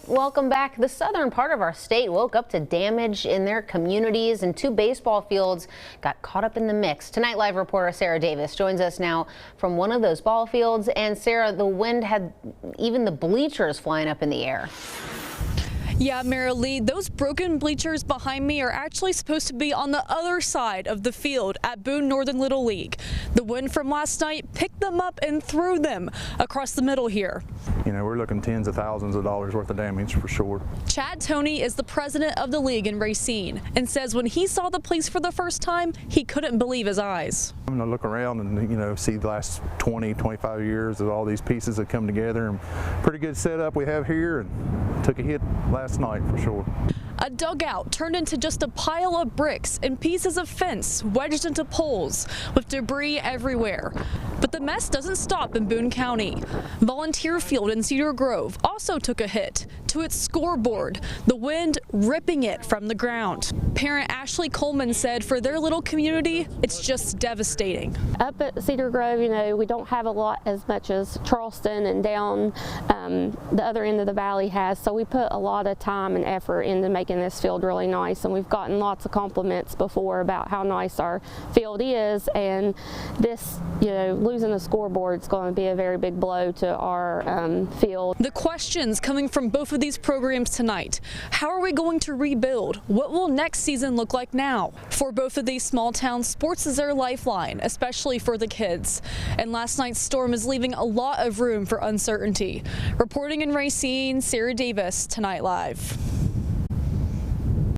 Welcome back. The southern part of our state woke up to damage in their communities, and 2 baseball fields got caught up in the mix. Tonight Live reporter Sarah Davis joins us now from one of those ball fields. And Sarah, the wind had even the bleachers flying up in the air. Yeah, Mara Lee, those broken bleachers behind me are actually supposed to be on the other side of the field at Boone Northern Little League. The wind from last night picked them up and threw them across the middle here. You know, we're looking tens of thousands of dollars worth of damage for sure. Chad Toney is the president of the league in Racine and says when he saw the place for the first time, he couldn't believe his eyes. I'm going to look around and, you know, see the last 20, 25 years of all these pieces that come together, and pretty good setup we have here, and took a hit last night for sure. A dugout turned into just a pile of bricks and pieces of fence wedged into poles with debris everywhere. But the mess doesn't stop in Boone County. Volunteer Field in Cedar Grove also took a hit to its scoreboard, the wind ripping it from the ground. Parent Ashley Coleman said for their little community, it's just devastating. Up at Cedar Grove, you know, we don't have a lot as much as Charleston and down the other end of the valley has, so we put a lot of time and effort into making this field really nice, and we've gotten lots of compliments before about how nice our field is, and this, you know, losing the scoreboard is going to be a very big blow to our field. The questions coming from both of these programs tonight: how are we going to rebuild? What will next season look like now? For both of these small towns, sports is their lifeline, especially for the kids. And last night's storm is leaving a lot of room for uncertainty. Reporting in Racine, Sarah Davis, Tonight Live.